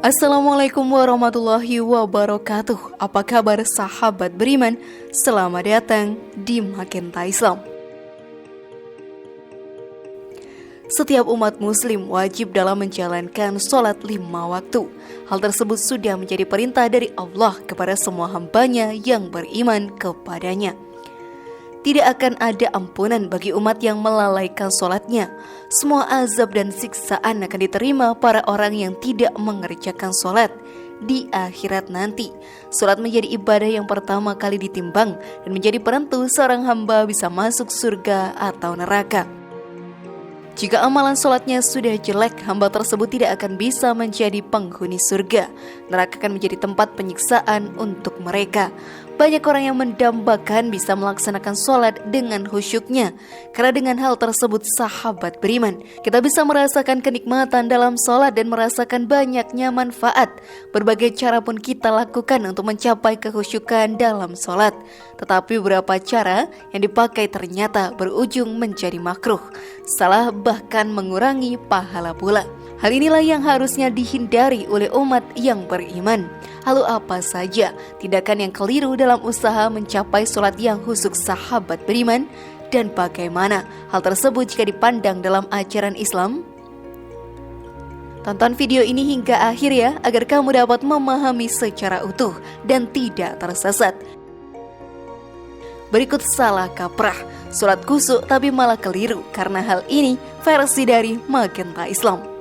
Assalamualaikum warahmatullahi wabarakatuh. Apa kabar sahabat beriman? Selamat datang di Magenta Islam. Setiap umat muslim wajib dalam menjalankan sholat 5 waktu. Hal tersebut sudah menjadi perintah dari Allah kepada semua hambanya yang beriman kepadanya. Tidak akan ada ampunan bagi umat yang melalaikan sholatnya. Semua azab dan siksaan akan diterima para orang yang tidak mengerjakan sholat. Di akhirat nanti, sholat menjadi ibadah yang pertama kali ditimbang dan menjadi penentu seorang hamba bisa masuk surga atau neraka. Jika amalan sholatnya sudah jelek, hamba tersebut tidak akan bisa menjadi penghuni surga. Neraka akan menjadi tempat penyiksaan untuk mereka. Banyak orang yang mendambakan bisa melaksanakan sholat dengan khusyuknya. Karena dengan hal tersebut sahabat beriman, kita bisa merasakan kenikmatan dalam sholat dan merasakan banyaknya manfaat. Berbagai cara pun kita lakukan untuk mencapai kekhusyukan dalam sholat. Tetapi beberapa cara yang dipakai ternyata berujung menjadi makruh. Salah bahkan mengurangi pahala pula. Hal inilah yang harusnya dihindari oleh umat yang beriman. Lalu apa saja tindakan yang keliru dalam usaha mencapai sholat yang khusyuk sahabat beriman? Dan bagaimana hal tersebut jika dipandang dalam ajaran Islam? Tonton video ini hingga akhir ya, agar kamu dapat memahami secara utuh dan tidak tersesat. Berikut salah kaprah, sholat khusyuk tapi malah keliru. Karena hal ini versi dari Magenta Islam.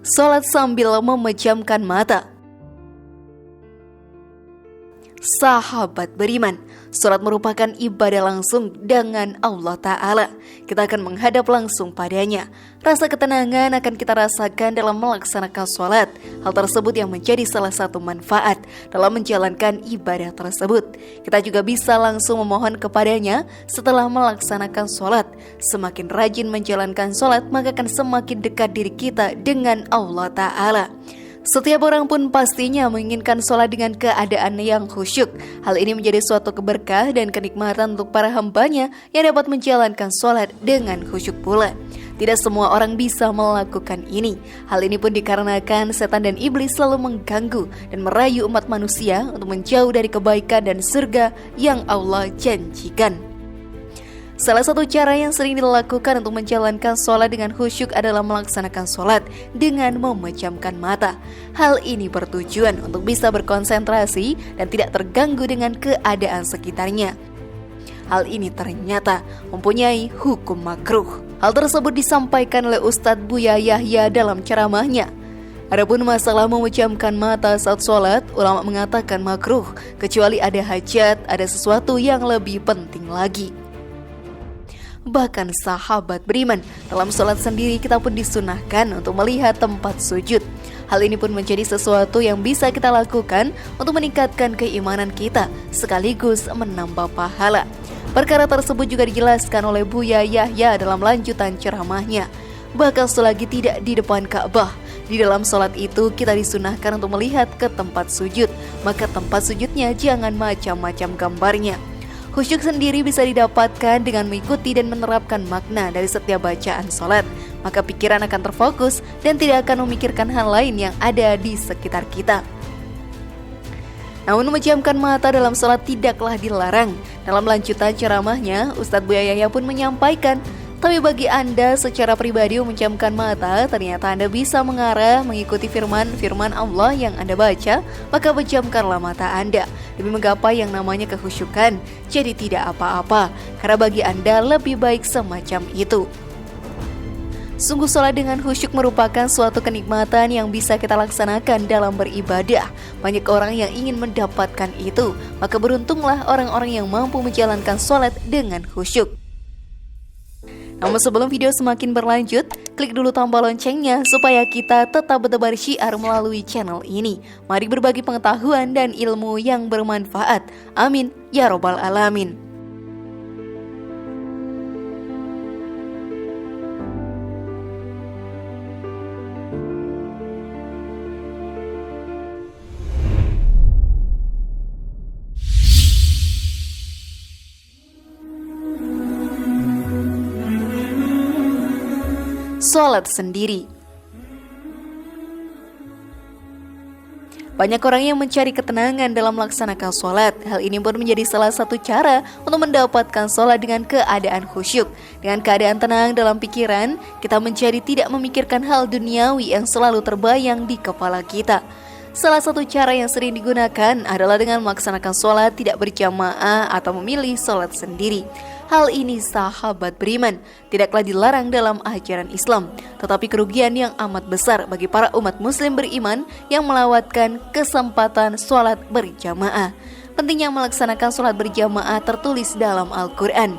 Sholat sambil memejamkan mata. Sahabat beriman, sholat merupakan ibadah langsung dengan Allah Ta'ala. Kita akan menghadap langsung padanya. Rasa ketenangan akan kita rasakan dalam melaksanakan sholat. Hal tersebut yang menjadi salah satu manfaat dalam menjalankan ibadah tersebut. Kita juga bisa langsung memohon kepadanya setelah melaksanakan sholat. Semakin rajin menjalankan sholat, maka akan semakin dekat diri kita dengan Allah Ta'ala. Setiap orang pun pastinya menginginkan sholat dengan keadaan yang khusyuk. Hal ini menjadi suatu keberkah dan kenikmatan untuk para hambanya yang dapat menjalankan sholat dengan khusyuk pula. Tidak semua orang bisa melakukan ini. Hal ini pun dikarenakan setan dan iblis selalu mengganggu dan merayu umat manusia untuk menjauh dari kebaikan dan surga yang Allah janjikan. Salah satu cara yang sering dilakukan untuk menjalankan sholat dengan khusyuk adalah melaksanakan sholat dengan memejamkan mata. Hal ini bertujuan untuk bisa berkonsentrasi dan tidak terganggu dengan keadaan sekitarnya. Hal ini ternyata mempunyai hukum makruh. Hal tersebut disampaikan oleh Ustadz Buya Yahya dalam ceramahnya. Adapun masalah memejamkan mata saat sholat, ulama mengatakan makruh, kecuali ada hajat, ada sesuatu yang lebih penting lagi. Bahkan sahabat beriman, dalam sholat sendiri kita pun disunahkan untuk melihat tempat sujud. Hal ini pun menjadi sesuatu yang bisa kita lakukan untuk meningkatkan keimanan kita, sekaligus menambah pahala. Perkara tersebut juga dijelaskan oleh Buya Yahya dalam lanjutan ceramahnya. Bahkan selagi tidak di depan Ka'bah, di dalam sholat itu kita disunahkan untuk melihat ke tempat sujud. Maka tempat sujudnya jangan macam-macam gambarnya. Khusyuk sendiri bisa didapatkan dengan mengikuti dan menerapkan makna dari setiap bacaan sholat. Maka pikiran akan terfokus dan tidak akan memikirkan hal lain yang ada di sekitar kita. Namun memejamkan mata dalam sholat tidaklah dilarang. Dalam lanjutan ceramahnya, Ustadz Buya Yahya pun menyampaikan, tapi bagi Anda secara pribadi memejamkan mata, ternyata Anda bisa mengarah mengikuti firman Allah yang Anda baca, maka pejamkanlah mata Anda demi menggapai yang namanya kekhusyukan. Jadi tidak apa-apa, karena bagi Anda lebih baik semacam itu. Sungguh sholat dengan khusyuk merupakan suatu kenikmatan yang bisa kita laksanakan dalam beribadah. Banyak orang yang ingin mendapatkan itu, maka beruntunglah orang-orang yang mampu menjalankan sholat dengan khusyuk. Namun sebelum video semakin berlanjut, klik dulu tombol loncengnya supaya kita tetap bertebar syiar melalui channel ini. Mari berbagi pengetahuan dan ilmu yang bermanfaat. Amin ya robbal alamin. sholat sendiri. Banyak orang yang mencari ketenangan dalam melaksanakan sholat. Hal ini pun menjadi salah satu cara untuk mendapatkan sholat dengan keadaan khusyuk. Dengan keadaan tenang dalam pikiran, kita mencari tidak memikirkan hal duniawi yang selalu terbayang di kepala kita. Salah satu cara yang sering digunakan adalah dengan melaksanakan sholat tidak berjamaah atau memilih sholat sendiri. Hal ini sahabat beriman tidaklah dilarang dalam ajaran Islam, tetapi kerugian yang amat besar bagi para umat muslim beriman yang melewatkan kesempatan sholat berjamaah. Pentingnya melaksanakan sholat berjamaah tertulis dalam Al-Quran.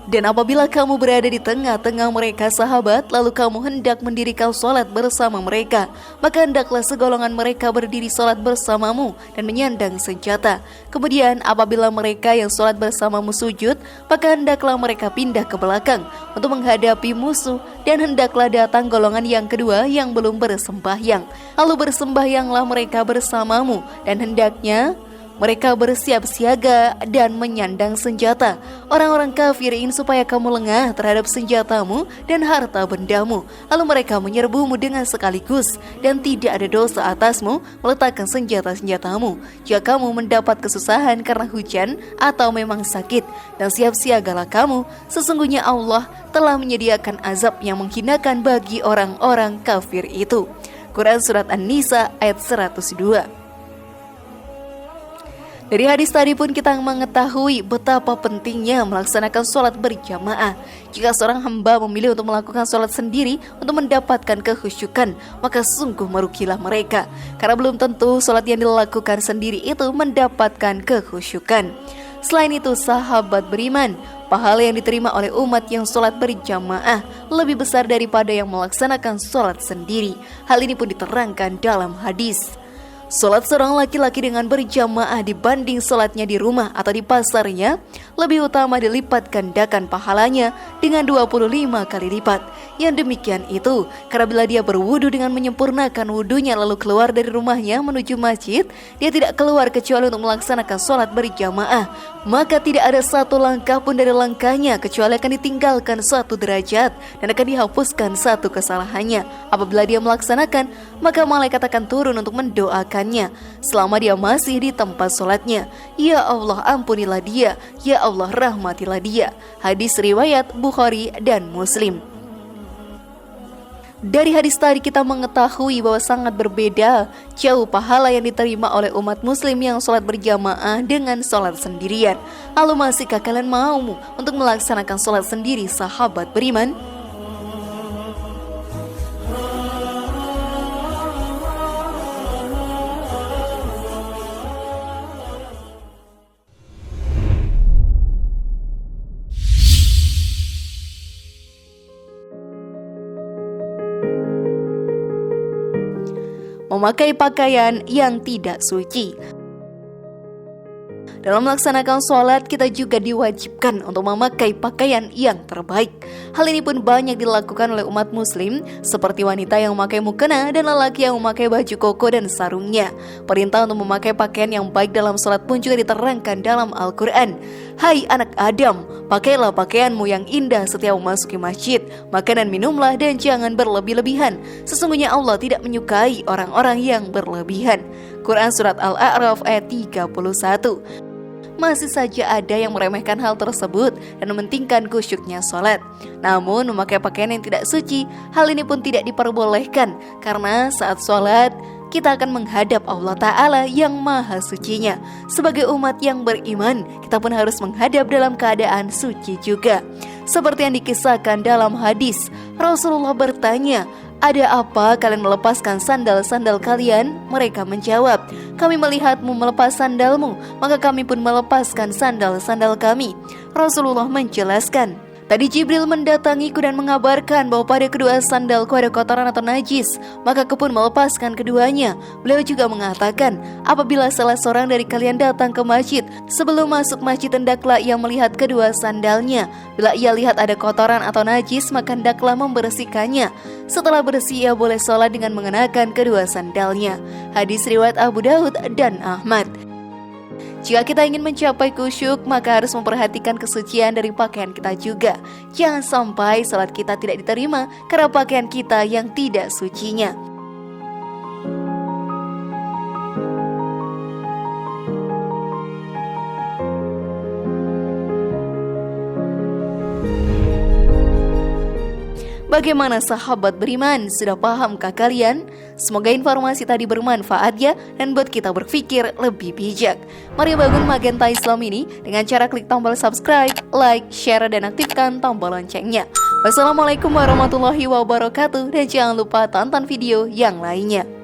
Dan apabila kamu berada di tengah-tengah mereka sahabat, lalu kamu hendak mendirikan sholat bersama mereka, maka hendaklah segolongan mereka berdiri sholat bersamamu dan menyandang senjata. Kemudian apabila mereka yang sholat bersamamu sujud, maka hendaklah mereka pindah ke belakang untuk menghadapi musuh, dan hendaklah datang golongan yang kedua yang belum bersembahyang. Lalu bersembahyanglah mereka bersamamu, dan hendaknya mereka bersiap siaga dan menyandang senjata. Orang-orang kafirin supaya kamu lengah terhadap senjatamu dan harta bendamu. Lalu mereka menyerbumu dengan sekaligus, dan tidak ada dosa atasmu meletakkan senjata-senjatamu jika kamu mendapat kesusahan karena hujan atau memang sakit. Dan siap siagalah kamu, sesungguhnya Allah telah menyediakan azab yang menghinakan bagi orang-orang kafir itu. Quran Surat An-Nisa ayat 102. Dari hadis tadi pun kita mengetahui betapa pentingnya melaksanakan sholat berjamaah. Jika seorang hamba memilih untuk melakukan sholat sendiri untuk mendapatkan kehusyukan, maka sungguh merugilah mereka, karena belum tentu sholat yang dilakukan sendiri itu mendapatkan kehusyukan. Selain itu sahabat beriman, pahala yang diterima oleh umat yang sholat berjamaah lebih besar daripada yang melaksanakan sholat sendiri. Hal ini pun diterangkan dalam hadis. Sholat seorang laki-laki dengan berjamaah dibanding sholatnya di rumah atau di pasarnya lebih utama dilipat gandakan pahalanya dengan 25 kali lipat. Yang demikian itu karena bila dia berwudu dengan menyempurnakan wudunya lalu keluar dari rumahnya menuju masjid, dia tidak keluar kecuali untuk melaksanakan sholat berjamaah, maka tidak ada satu langkah pun dari langkahnya kecuali akan ditinggalkan satu derajat dan akan dihapuskan satu kesalahannya. Apabila dia melaksanakan, maka malaikat akan turun untuk mendoakannya selama dia masih di tempat sholatnya. Ya Allah, ampunilah dia, ya Allah, rahmatilah dia. Hadis riwayat Bukhari dan Muslim. Dari hadis tadi kita mengetahui bahwa sangat berbeda jauh pahala yang diterima oleh umat muslim yang sholat berjamaah dengan sholat sendirian. Lalu masihkah kalian mau untuk melaksanakan sholat sendiri sahabat beriman? Memakai pakaian yang tidak suci. Dalam melaksanakan sholat, kita juga diwajibkan untuk memakai pakaian yang terbaik. Hal ini pun banyak dilakukan oleh umat muslim, seperti wanita yang memakai mukena dan lelaki yang memakai baju koko dan sarungnya. Perintah untuk memakai pakaian yang baik dalam sholat pun juga diterangkan dalam Al-Quran. Hai anak Adam, pakailah pakaianmu yang indah setiap memasuki masjid, makan dan minumlah dan jangan berlebih-lebihan. Sesungguhnya Allah tidak menyukai orang-orang yang berlebihan. Quran Surat Al-A'raf ayat 31. Masih saja ada yang meremehkan hal tersebut dan mementingkan khusyuknya sholat. Namun memakai pakaian yang tidak suci, hal ini pun tidak diperbolehkan, karena saat sholat kita akan menghadap Allah Ta'ala yang maha sucinya. Sebagai umat yang beriman, kita pun harus menghadap dalam keadaan suci juga. Seperti yang dikisahkan dalam hadis, Rasulullah bertanya, "Ada apa kalian melepaskan sandal-sandal kalian?" Mereka menjawab, "Kami melihatmu melepas sandalmu, maka kami pun melepaskan sandal-sandal kami." Rasulullah menjelaskan, "Tadi Jibril mendatangiku dan mengabarkan bahwa pada kedua sandalku ada kotoran atau najis, maka aku pun melepaskan keduanya." Beliau juga mengatakan, "Apabila salah seorang dari kalian datang ke masjid, sebelum masuk masjid hendaklah ia melihat kedua sandalnya. Bila ia lihat ada kotoran atau najis, maka hendaklah membersihkannya. Setelah bersih ia boleh sholat dengan mengenakan kedua sandalnya." Hadis riwayat Abu Daud dan Ahmad. Jika kita ingin mencapai khusyuk, maka harus memperhatikan kesucian dari pakaian kita juga. Jangan sampai salat kita tidak diterima karena pakaian kita yang tidak sucinya. Bagaimana sahabat beriman? Sudah pahamkah kalian? Semoga informasi tadi bermanfaat ya, dan buat kita berpikir lebih bijak. Mari bangun Magenta Islam ini dengan cara klik tombol subscribe, like, share, dan aktifkan tombol loncengnya. Wassalamualaikum warahmatullahi wabarakatuh, dan jangan lupa tonton video yang lainnya.